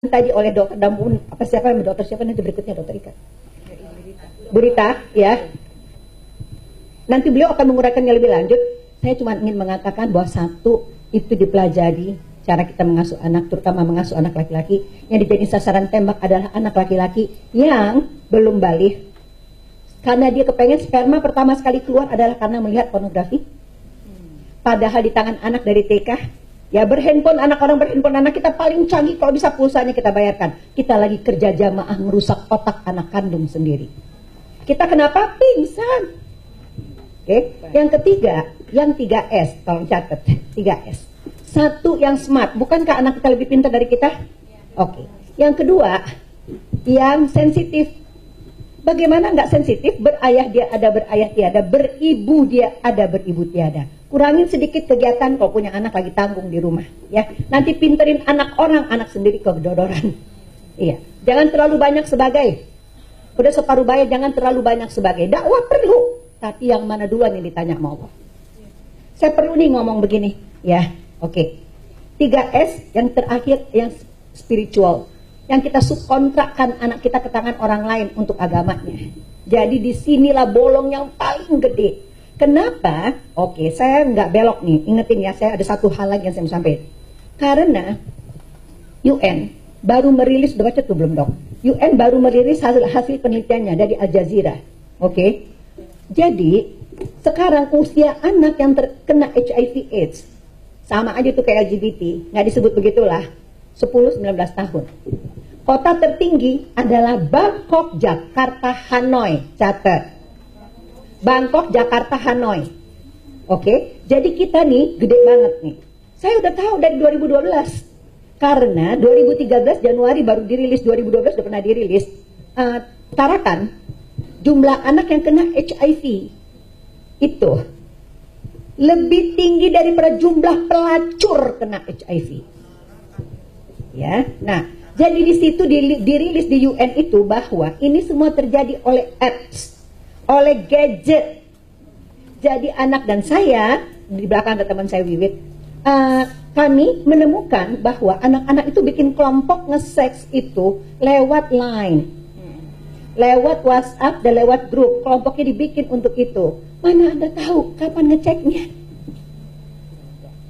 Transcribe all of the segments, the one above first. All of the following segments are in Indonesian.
tadi oleh dokter Damun, dokter siapa nanti berikutnya, dokter Ika, Bu Rita, ya. Nanti beliau akan menguraikannya lebih lanjut. Saya cuma ingin mengatakan bahwa satu itu dipelajari cara kita mengasuh anak, terutama mengasuh anak laki-laki. Yang dijadiin sasaran tembak adalah anak laki-laki yang belum balik, karena dia kepengen sperma pertama sekali keluar adalah karena melihat pornografi. Padahal di tangan anak dari TK, ya berhandphone, anak orang berhandphone, anak kita paling canggih, kalau bisa pulsanya kita bayarkan. Kita lagi kerja jamaah merusak otak anak kandung sendiri. Kita kenapa? Pingsan. Oke. Yang ketiga, yang 3S, tolong catat, 3S. Satu, yang smart. Bukankah anak kita lebih pintar dari kita? Oke. Yang kedua, yang sensitif. Bagaimana nggak sensitif? Berayah dia ada, berayah tiada. Beribu dia ada, beribu tiada. Kurangin sedikit kegiatan kalau punya anak lagi tanggung di rumah, ya. Nanti pinterin anak orang, anak sendiri kedodoran. Iya. Jangan terlalu banyak sebagai. Udah separuh bayar, jangan terlalu banyak sebagai. Dakwah perlu, tapi yang mana duluan yang ditanya sama Allah. Saya perlu nih ngomong begini, ya. Oke. 3S yang terakhir, yang spiritual. Yang kita subkontrakkan anak kita ke tangan orang lain untuk agamanya. Jadi disinilah bolong yang paling gede. Kenapa? Oke, saya nggak belok nih. Ingetin ya, saya ada satu hal lagi yang saya mau sampaikan. Karena UN baru merilis, udah baca tuh belum dok? UN baru merilis hasil penelitiannya dari Al Jazeera. Oke. Jadi sekarang usia anak yang terkena HIV/AIDS sama aja tuh kayak LGBT, nggak disebut begitulah, 10-19 tahun. Kota tertinggi adalah Bangkok, Jakarta, Hanoi. Catat. Bangkok, Jakarta, Hanoi. Oke, jadi kita nih gede banget nih. Saya udah tahu dari 2012. Karena 2013 Januari baru dirilis, 2012 udah pernah dirilis. Tarakan jumlah anak yang kena HIV itu lebih tinggi daripada jumlah pelacur kena HIV. Ya, nah, jadi di situ dirilis di UN itu bahwa ini semua terjadi oleh apps, oleh gadget. Jadi anak dan saya, di belakang ada teman saya Wiwit, kami menemukan bahwa anak-anak itu bikin kelompok nge-seks itu lewat line, lewat WhatsApp dan lewat grup. Kelompoknya dibikin untuk itu. Mana Anda tahu kapan ngeceknya?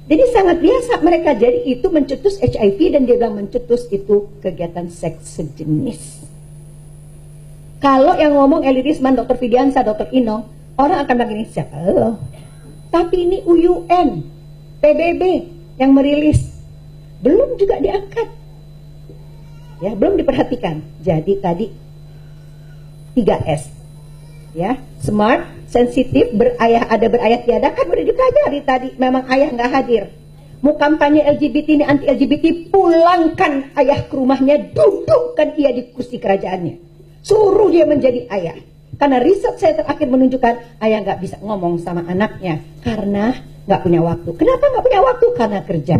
Jadi sangat biasa mereka. Jadi itu mencetus HIV, dan dia bilang mencetus itu kegiatan seks sejenis. Kalau yang ngomong Eli Risman, Dr. Fidiansa, Dr. Inong, orang akan bilang ini siapa lo? Tapi ini UN, PBB yang merilis, belum juga diangkat, ya, belum diperhatikan. Jadi tadi 3S, ya, smart, sensitif, berayah ada, berayah tiada, kan udah dipelajari tadi. Memang ayah nggak hadir. Mau kampanye LGBT ini, anti LGBT, pulangkan ayah ke rumahnya, dudukkan ia di kursi kerajaannya. Suruh dia menjadi ayah. Karena riset saya terakhir menunjukkan ayah nggak bisa ngomong sama anaknya karena nggak punya waktu. Kenapa nggak punya waktu? Karena kerja.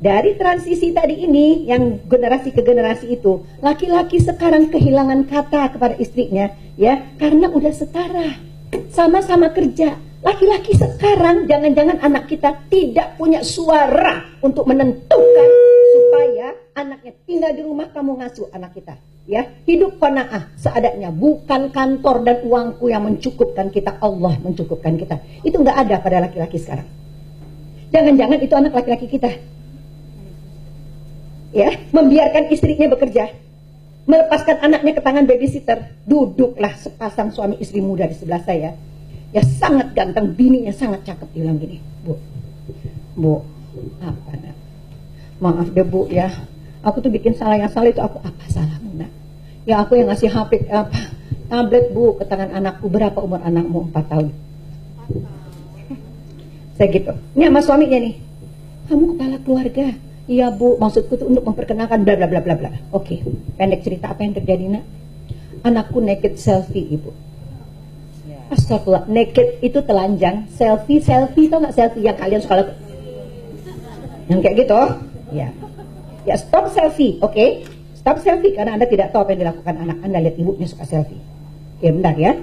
Dari transisi tadi ini, yang generasi ke generasi itu, laki-laki sekarang kehilangan kata kepada istrinya, ya, karena udah setara, sama-sama kerja. Laki-laki sekarang, jangan-jangan anak kita tidak punya suara untuk menentukan supaya anaknya tinggal di rumah, kamu ngasuh anak kita. Ya, hidup qanaah seadanya, bukan kantor dan uangku yang mencukupkan kita, Allah mencukupkan kita. Itu nggak ada pada laki-laki sekarang. Jangan-jangan itu anak laki-laki kita, ya, membiarkan istrinya bekerja, melepaskan anaknya ke tangan babysitter. Duduklah sepasang suami istri muda di sebelah saya, ya, sangat ganteng, bininya sangat cakep. Bilang gini, bu, apa nak? Maaf deh bu, ya, aku tuh bikin salah, yang salah itu aku. Apa salahmu nak? Ya aku yang ngasih HP, tablet bu ke tangan anakku. Berapa umur anakmu? 4 tahun. Saya gitu. Ini sama suaminya nih, kamu kepala keluarga. Iya bu, maksudku tuh untuk memperkenalkan bla bla bla bla bla. Oke, pendek cerita, apa yang terjadi nak? Anakku naked selfie ibu. Astagfirullah, naked itu telanjang, selfie tau nggak selfie yang kalian suka lakukan? Yang kayak gitu, ya. Ya, stop selfie, oke? Stop selfie karena Anda tidak tahu apa yang dilakukan anak Anda. Lihat ibunya suka selfie. Oke, bentar ya.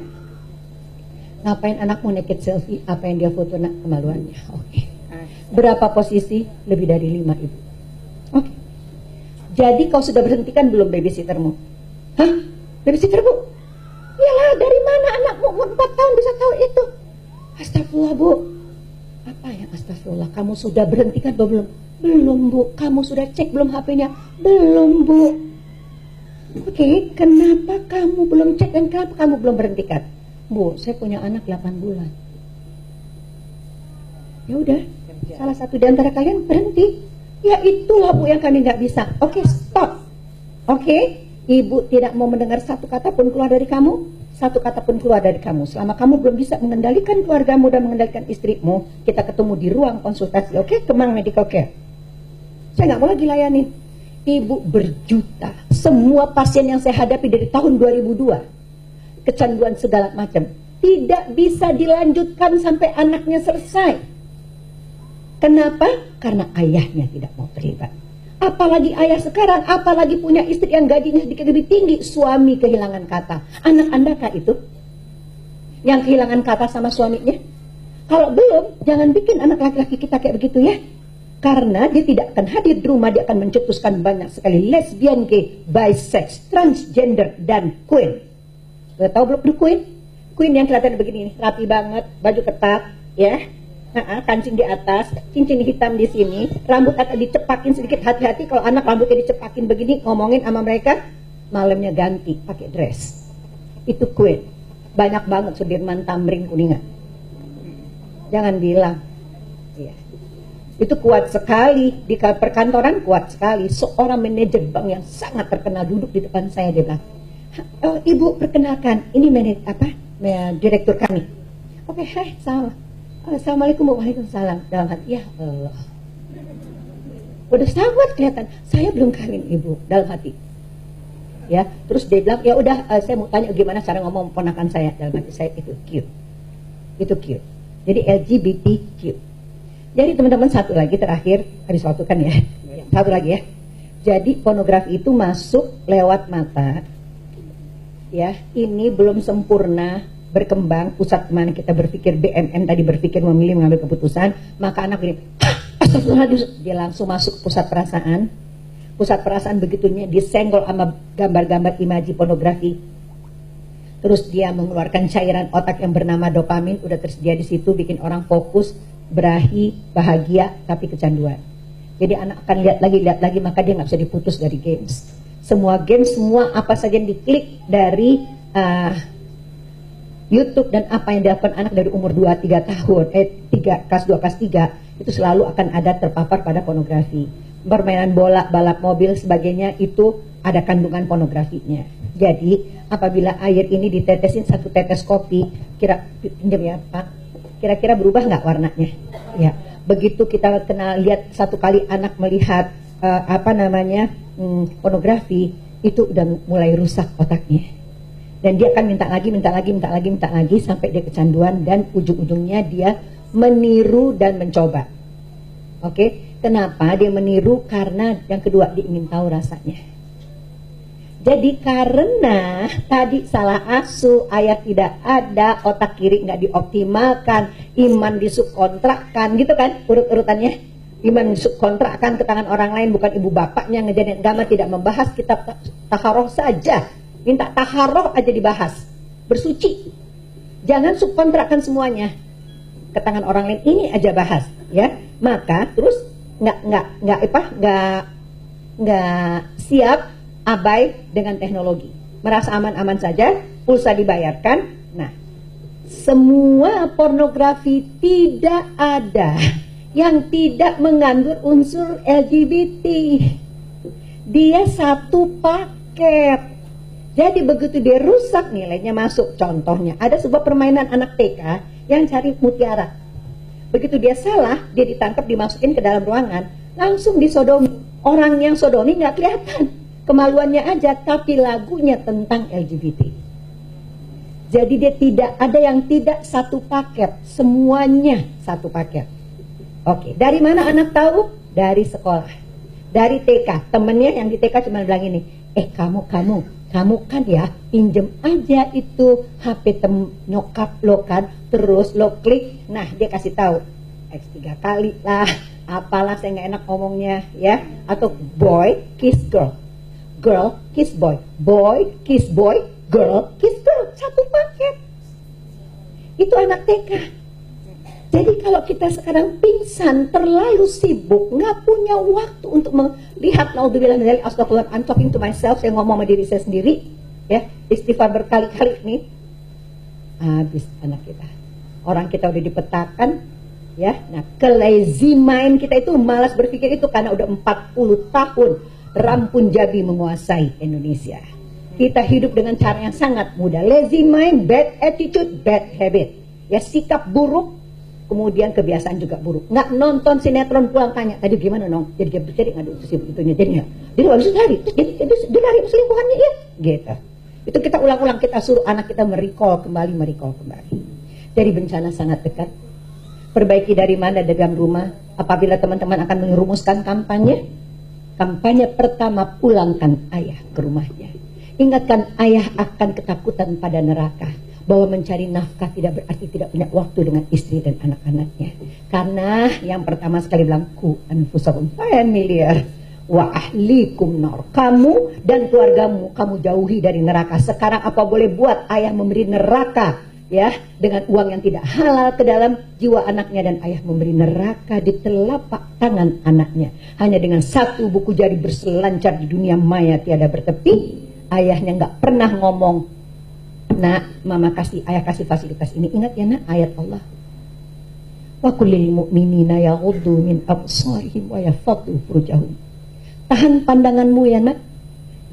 Ngapain anakmu naked selfie? Apa yang dia foto nak? Kemaluannya. Oke. Berapa posisi? Lebih dari 5 ibu. Oke. Jadi kau sudah berhentikan belum babysittermu? Hah? Babysitter Bu? Iyalah, dari mana anakmu umur 4 tahun bisa tahu itu? Astagfirullah Bu. Apa yang astagfirullah? Kamu sudah berhentikan belum? Belum Bu. Kamu sudah cek belum HP-nya? Belum Bu. Oke, kenapa kamu belum cek dan kenapa kamu belum berhentikan? Bu, saya punya anak 8 bulan. Ya udah, salah satu di antara kalian berhenti. Ya itulah Bu yang kami nggak bisa. Oke, stop. Oke, Ibu tidak mau mendengar satu kata pun keluar dari kamu, satu kata pun keluar dari kamu. Selama kamu belum bisa mengendalikan keluargamu dan mengendalikan istrimu, kita ketemu di ruang konsultasi. Oke, Kemang Medical Care. Saya nggak mau lagi layanin. Ibu berjuta, semua pasien yang saya hadapi dari tahun 2002, kecanduan segala macam, tidak bisa dilanjutkan sampai anaknya selesai. Kenapa? Karena ayahnya tidak mau terlibat. Apalagi ayah sekarang, apalagi punya istri yang gajinya sedikit lebih tinggi, suami kehilangan kata. Anak Anda kah itu yang kehilangan kata sama suaminya? Kalau belum, jangan bikin anak laki-laki kita kayak begitu ya. Karena dia tidak akan hadir di rumah, dia akan mencetuskan banyak sekali lesbian, gay, bisex, transgender, dan queen. Sudah tahu belum the queen? Queen yang kelihatan begini, rapi banget, baju ketat, ya, kancing di atas, cincin hitam di sini, rambut akan dicepakin sedikit, hati-hati kalau anak rambutnya dicepakin begini, ngomongin sama mereka, malamnya ganti, pakai dress. Itu queen. Banyak banget Sudirman Tamrin Kuningan. Jangan bilang. Ya. Itu kuat sekali, di perkantoran kuat sekali. Seorang manajer bank yang sangat terkenal duduk di depan saya, dia bilang, Ibu perkenalkan, ini direktur kami. Oke, hai, salam. Assalamualaikum, waalaikumsalam. Dalam hati, ya Allah, udah sangat kelihatan saya belum kawin Ibu, dalam hati. Ya, terus dia bilang, ya udah, saya mau tanya gimana cara ngomong ponakan saya. Dalam hati saya, itu cute. Jadi LGBTQ. Jadi teman-teman, satu lagi terakhir, habis waktu kan ya, satu lagi ya. Jadi pornografi itu masuk lewat mata, ya. Ini belum sempurna berkembang. Pusat mana kita berpikir, BMN tadi berpikir memilih mengambil keputusan, maka anak ini, dia langsung masuk pusat perasaan. Pusat perasaan begitunya disenggol sama gambar-gambar imaji pornografi. Terus dia mengeluarkan cairan otak yang bernama dopamin, udah tersedia di situ, bikin orang fokus, berahi, bahagia, tapi kecanduan. Jadi anak akan lihat lagi, maka dia nggak bisa diputus dari games. Semua games, semua apa saja yang diklik dari YouTube dan apa yang dilakukan anak dari umur 2-3 tahun, kelas 2, kelas 3, itu selalu akan ada terpapar pada pornografi. Permainan bola, balap mobil, sebagainya, itu ada kandungan pornografinya. Jadi apabila air ini ditetesin 1 tetes kopi, pinjam ya Pak, kira-kira berubah nggak warnanya? Ya, begitu kita lihat satu kali anak melihat pornografi, itu udah mulai rusak otaknya, dan dia akan minta lagi sampai dia kecanduan dan ujung-ujungnya dia meniru dan mencoba. Oke, kenapa dia meniru? Karena yang kedua, dia ingin tahu rasanya. Jadi karena tadi salah asuh, ayah tidak ada, otak kiri nggak dioptimalkan, iman disubkontrakkan, gitu kan urut-urutannya. Iman disubkontrakkan ke tangan orang lain, bukan ibu bapaknya. Ngejadiin agama tidak membahas kitab taharoh saja, minta taharoh aja dibahas, bersuci. Jangan subkontrakkan semuanya ke tangan orang lain, ini aja bahas, ya. Maka terus nggak siap abai dengan teknologi, merasa aman-aman saja, pulsa dibayarkan. Nah, semua pornografi tidak ada yang tidak mengandung unsur LGBT. Dia satu paket. Jadi begitu dia rusak, nilainya masuk. Contohnya, ada sebuah permainan anak TK yang cari mutiara. Begitu dia salah, dia ditangkap, dimasukin ke dalam ruangan, langsung disodomi. Orang yang sodomi nggak kelihatan, kemaluannya aja, tapi lagunya tentang LGBT. Jadi dia tidak ada yang tidak satu paket, semuanya satu paket. Oke, dari mana anak tahu? Dari sekolah, dari TK. Temennya yang di TK cuma bilang ini, kamu kan ya, pinjem aja itu HP nyokap lo kan, terus lo klik, nah dia kasih tahu X 3 kali lah, apalah saya nggak enak ngomongnya ya, atau boy kiss girl, girl kiss boy, kiss boy, girl kiss girl, satu paket. Itu anak TK. Jadi kalau kita sekarang pingsan, terlalu sibuk, nggak punya waktu untuk melihat, naudzubillah dari astagfirullah, I'm talking to myself, saya ngomong sama diri saya sendiri, ya, istighfar berkali-kali nih, habis anak kita. Orang kita udah dipetakan, ya. Nah, lazy mind kita itu malas berpikir itu karena udah 40 tahun Rampun Jabi menguasai Indonesia. Kita hidup dengan cara yang sangat mudah. Lazy mind, bad attitude, bad habit. Ya, sikap buruk, kemudian kebiasaan juga buruk. Nggak nonton sinetron pulang tanya, tadi gimana nong? Jadi ngadu itunya, jadi nggak. Jadi habis itu lari, jadi dia lari selingkuhannya ya, gitu. Itu kita ulang-ulang, kita suruh anak kita merecall kembali. Jadi bencana sangat dekat. Perbaiki dari mana? Dalam rumah. Apabila teman-teman akan merumuskan kampanye pertama, pulangkan ayah ke rumahnya. Ingatkan ayah akan ketakutan pada neraka, bahwa mencari nafkah tidak berarti tidak punya waktu dengan istri dan anak-anaknya. Karena yang pertama sekali bilang, ku anfusakum familiar wa ahlikum nar. Kamu dan keluargamu kamu jauhi dari neraka. Sekarang apa boleh buat ayah memberi neraka, ya, dengan uang yang tidak halal ke dalam jiwa anaknya, dan ayah memberi neraka di telapak tangan anaknya. Hanya dengan satu buku jari berselancar di dunia maya tiada bertepi. Ayahnya nggak pernah ngomong, nak, mama kasih, ayah kasih fasilitas ini. Ingat ya nak, ayat Allah. Wa kullil mu'minina yaghuddu min absarihim wa yahfadhu furujahum. Tahan pandanganmu ya nak,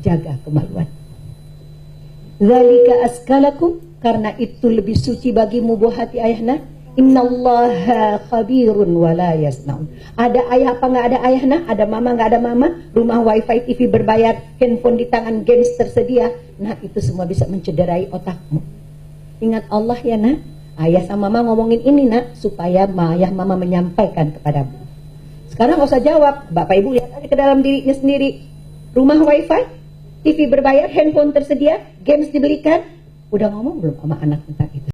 jaga kemaluan. Dzalika askalakum, karena itu lebih suci bagimu buah hati ayahna. Innallaha khabirun wala yasnaun. Ada ayah apa nggak ada ayahna? Ada mama nggak ada mama? Rumah wifi, TV berbayar, handphone di tangan, games tersedia. Nah, itu semua bisa mencederai otakmu. Ingat Allah ya nak. Ayah sama mama ngomongin ini nak, supaya ayah mama menyampaikan kepadamu. Sekarang nggak usah jawab. Bapak ibu lihat aja ke dalam dirinya sendiri. Rumah wifi, TV berbayar, handphone tersedia, games dibelikan. Udah ngomong belum sama anak tentang itu?